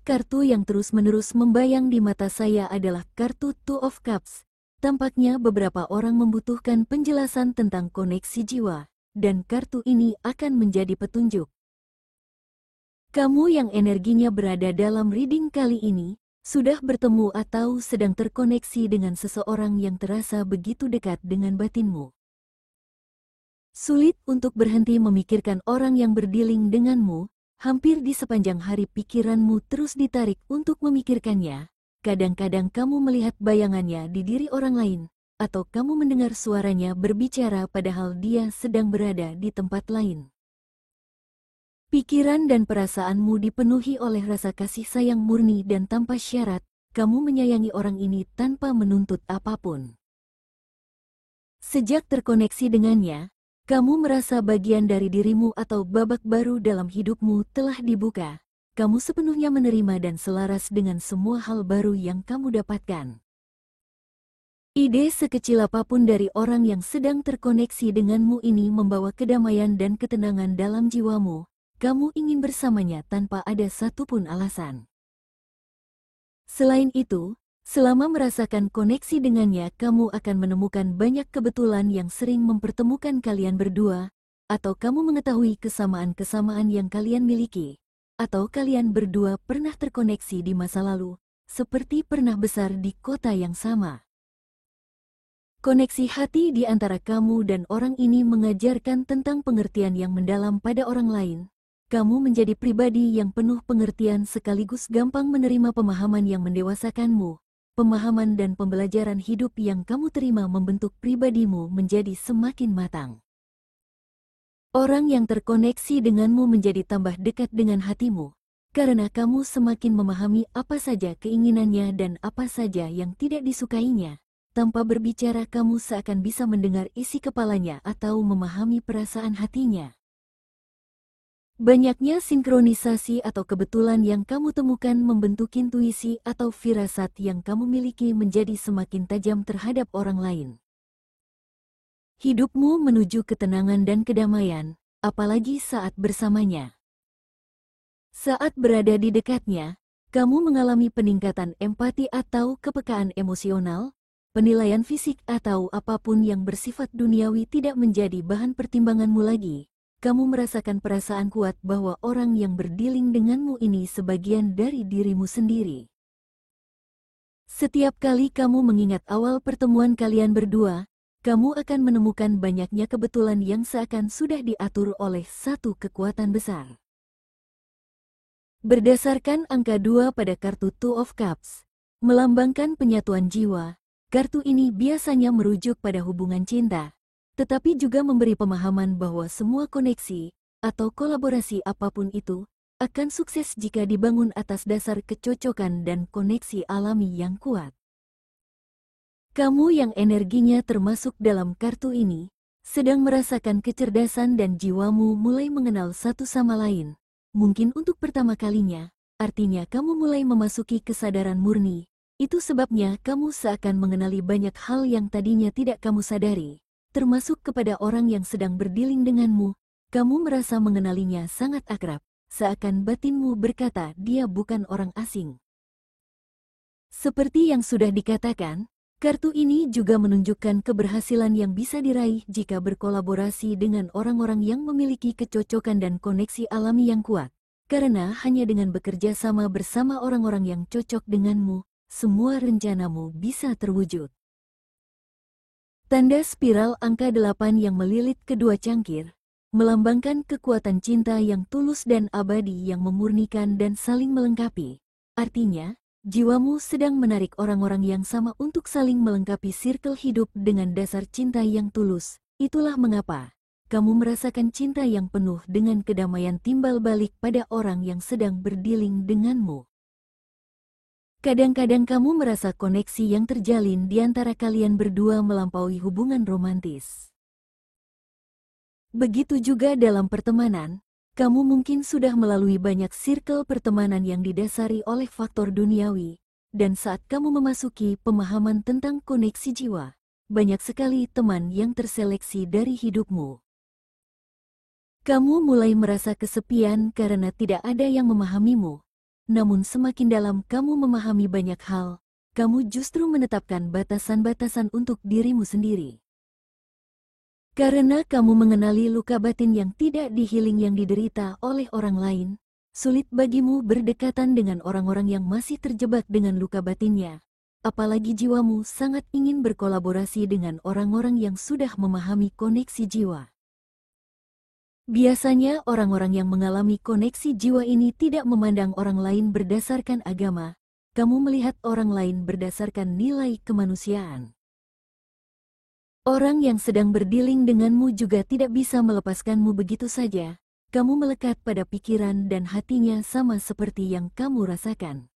kartu yang terus-menerus membayang di mata saya adalah kartu Two of Cups. Tampaknya beberapa orang membutuhkan penjelasan tentang koneksi jiwa, dan kartu ini akan menjadi petunjuk. Kamu yang energinya berada dalam reading kali ini, sudah bertemu atau sedang terkoneksi dengan seseorang yang terasa begitu dekat dengan batinmu. Sulit untuk berhenti memikirkan orang yang berdealing denganmu, hampir di sepanjang hari pikiranmu terus ditarik untuk memikirkannya. Kadang-kadang kamu melihat bayangannya di diri orang lain, atau kamu mendengar suaranya berbicara padahal dia sedang berada di tempat lain. Pikiran dan perasaanmu dipenuhi oleh rasa kasih sayang murni dan tanpa syarat, kamu menyayangi orang ini tanpa menuntut apapun. Sejak terkoneksi dengannya, kamu merasa bagian dari dirimu atau babak baru dalam hidupmu telah dibuka. Kamu sepenuhnya menerima dan selaras dengan semua hal baru yang kamu dapatkan. Ide sekecil apapun dari orang yang sedang terkoneksi denganmu ini membawa kedamaian dan ketenangan dalam jiwamu. Kamu ingin bersamanya tanpa ada satupun alasan. Selain itu, selama merasakan koneksi dengannya, kamu akan menemukan banyak kebetulan yang sering mempertemukan kalian berdua, atau kamu mengetahui kesamaan-kesamaan yang kalian miliki, atau kalian berdua pernah terkoneksi di masa lalu, seperti pernah besar di kota yang sama. Koneksi hati di antara kamu dan orang ini mengajarkan tentang pengertian yang mendalam pada orang lain. Kamu menjadi pribadi yang penuh pengertian sekaligus gampang menerima pemahaman yang mendewasakanmu. Pemahaman dan pembelajaran hidup yang kamu terima membentuk pribadimu menjadi semakin matang. Orang yang terkoneksi denganmu menjadi tambah dekat dengan hatimu, karena kamu semakin memahami apa saja keinginannya dan apa saja yang tidak disukainya. Tanpa berbicara, kamu seakan bisa mendengar isi kepalanya atau memahami perasaan hatinya. Banyaknya sinkronisasi atau kebetulan yang kamu temukan membentuk intuisi atau firasat yang kamu miliki menjadi semakin tajam terhadap orang lain. Hidupmu menuju ketenangan dan kedamaian, apalagi saat bersamanya. Saat berada di dekatnya, kamu mengalami peningkatan empati atau kepekaan emosional, penilaian fisik atau apapun yang bersifat duniawi tidak menjadi bahan pertimbanganmu lagi. Kamu merasakan perasaan kuat bahwa orang yang berdealing denganmu ini sebagian dari dirimu sendiri. Setiap kali kamu mengingat awal pertemuan kalian berdua, kamu akan menemukan banyaknya kebetulan yang seakan sudah diatur oleh satu kekuatan besar. Berdasarkan angka 2 pada kartu Two of Cups, melambangkan penyatuan jiwa, kartu ini biasanya merujuk pada hubungan cinta, tetapi juga memberi pemahaman bahwa semua koneksi atau kolaborasi apapun itu akan sukses jika dibangun atas dasar kecocokan dan koneksi alami yang kuat. Kamu yang energinya termasuk dalam kartu ini sedang merasakan kecerdasan dan jiwamu mulai mengenal satu sama lain. Mungkin untuk pertama kalinya, artinya kamu mulai memasuki kesadaran murni. Itu sebabnya kamu seakan mengenali banyak hal yang tadinya tidak kamu sadari. Termasuk kepada orang yang sedang berdealing denganmu, kamu merasa mengenalinya sangat akrab, seakan batinmu berkata dia bukan orang asing. Seperti yang sudah dikatakan, kartu ini juga menunjukkan keberhasilan yang bisa diraih jika berkolaborasi dengan orang-orang yang memiliki kecocokan dan koneksi alami yang kuat, karena hanya dengan bekerja sama bersama orang-orang yang cocok denganmu, semua rencanamu bisa terwujud. Tanda spiral angka 8 yang melilit kedua cangkir, melambangkan kekuatan cinta yang tulus dan abadi yang memurnikan dan saling melengkapi. Artinya, jiwamu sedang menarik orang-orang yang sama untuk saling melengkapi sirkel hidup dengan dasar cinta yang tulus. Itulah mengapa kamu merasakan cinta yang penuh dengan kedamaian timbal balik pada orang yang sedang berdealing denganmu. Kadang-kadang kamu merasa koneksi yang terjalin di antara kalian berdua melampaui hubungan romantis. Begitu juga dalam pertemanan, kamu mungkin sudah melalui banyak sirkel pertemanan yang didasari oleh faktor duniawi, dan saat kamu memasuki pemahaman tentang koneksi jiwa, banyak sekali teman yang terseleksi dari hidupmu. Kamu mulai merasa kesepian karena tidak ada yang memahamimu. namun semakin dalam kamu memahami banyak hal, kamu justru menetapkan batasan-batasan untuk dirimu sendiri. Karena kamu mengenali luka batin yang tidak dihiling yang diderita oleh orang lain, sulit bagimu berdekatan dengan orang-orang yang masih terjebak dengan luka batinnya. Apalagi jiwamu sangat ingin berkolaborasi dengan orang-orang yang sudah memahami koneksi jiwa. Biasanya orang-orang yang mengalami koneksi jiwa ini tidak memandang orang lain berdasarkan agama. Kamu melihat orang lain berdasarkan nilai kemanusiaan. Orang yang sedang berdiling denganmu juga tidak bisa melepaskanmu begitu saja. Kamu melekat pada pikiran dan hatinya sama seperti yang kamu rasakan.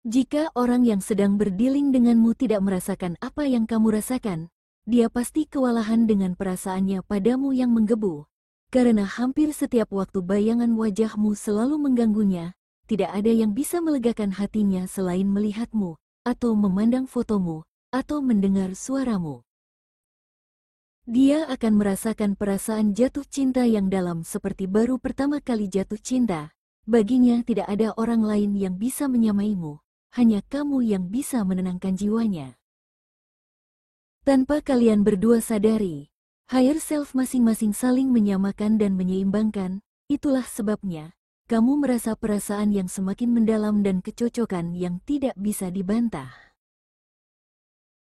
Jika orang yang sedang berdiling denganmu tidak merasakan apa yang kamu rasakan, dia pasti kewalahan dengan perasaannya padamu yang menggebu. Karena hampir setiap waktu bayangan wajahmu selalu mengganggunya, tidak ada yang bisa melegakan hatinya selain melihatmu, atau memandang fotomu, atau mendengar suaramu. Dia akan merasakan perasaan jatuh cinta yang dalam seperti baru pertama kali jatuh cinta. Baginya tidak ada orang lain yang bisa menyamaimu. Hanya kamu yang bisa menenangkan jiwanya. Tanpa kalian berdua sadari, higher self masing-masing saling menyamakan dan menyeimbangkan, itulah sebabnya, kamu merasa perasaan yang semakin mendalam dan kecocokan yang tidak bisa dibantah.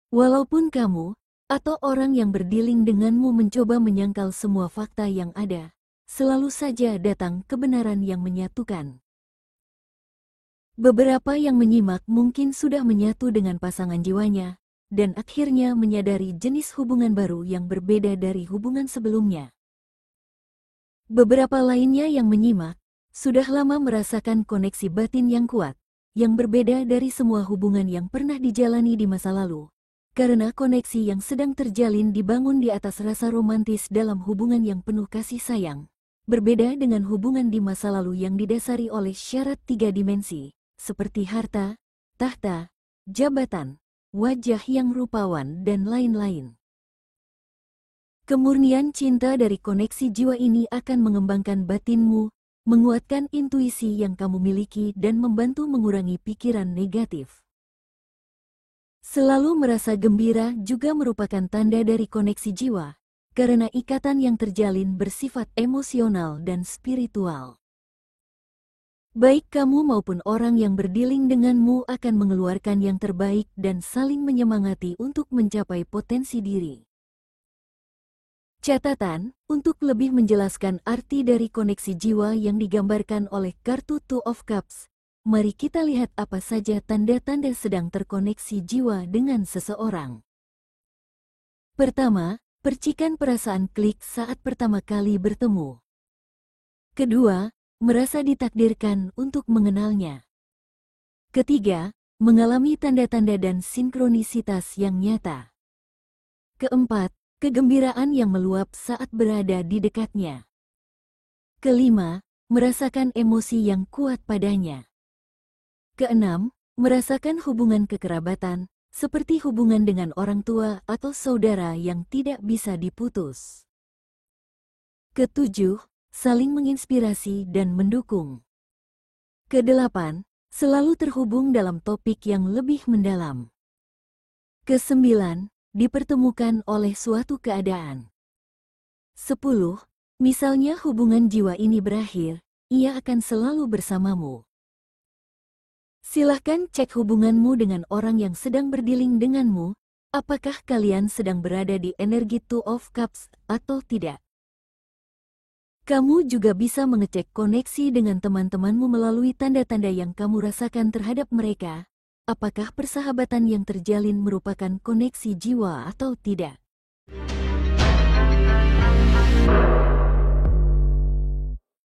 Walaupun kamu, atau orang yang berdiling denganmu mencoba menyangkal semua fakta yang ada, selalu saja datang kebenaran yang menyatukan. Beberapa yang menyimak mungkin sudah menyatu dengan pasangan jiwanya, dan akhirnya menyadari jenis hubungan baru yang berbeda dari hubungan sebelumnya. Beberapa lainnya yang menyimak, sudah lama merasakan koneksi batin yang kuat, yang berbeda dari semua hubungan yang pernah dijalani di masa lalu, karena koneksi yang sedang terjalin dibangun di atas rasa romantis dalam hubungan yang penuh kasih sayang, berbeda dengan hubungan di masa lalu yang didasari oleh syarat 3 dimensi, seperti harta, tahta, jabatan, wajah yang rupawan, dan lain-lain. Kemurnian cinta dari koneksi jiwa ini akan mengembangkan batinmu, menguatkan intuisi yang kamu miliki dan membantu mengurangi pikiran negatif. Selalu merasa gembira juga merupakan tanda dari koneksi jiwa, karena ikatan yang terjalin bersifat emosional dan spiritual. Baik kamu maupun orang yang berdiling denganmu akan mengeluarkan yang terbaik dan saling menyemangati untuk mencapai potensi diri. Catatan, untuk lebih menjelaskan arti dari koneksi jiwa yang digambarkan oleh kartu Two of Cups, mari kita lihat apa saja tanda-tanda sedang terkoneksi jiwa dengan seseorang. Pertama, percikan perasaan klik saat pertama kali bertemu. Kedua, merasa ditakdirkan untuk mengenalnya. Ketiga, mengalami tanda-tanda dan sinkronisitas yang nyata. Keempat, kegembiraan yang meluap saat berada di dekatnya. Kelima, merasakan emosi yang kuat padanya. Keenam, merasakan hubungan kekerabatan, seperti hubungan dengan orang tua atau saudara yang tidak bisa diputus. Ketujuh, saling menginspirasi dan mendukung. Kedelapan, selalu terhubung dalam topik yang lebih mendalam. Kesembilan, dipertemukan oleh suatu keadaan. 10. Misalnya hubungan jiwa ini berakhir, ia akan selalu bersamamu. Silahkan cek hubunganmu dengan orang yang sedang berdiling denganmu, apakah kalian sedang berada di energi Two of Cups atau tidak. Kamu juga bisa mengecek koneksi dengan teman-temanmu melalui tanda-tanda yang kamu rasakan terhadap mereka. Apakah persahabatan yang terjalin merupakan koneksi jiwa atau tidak?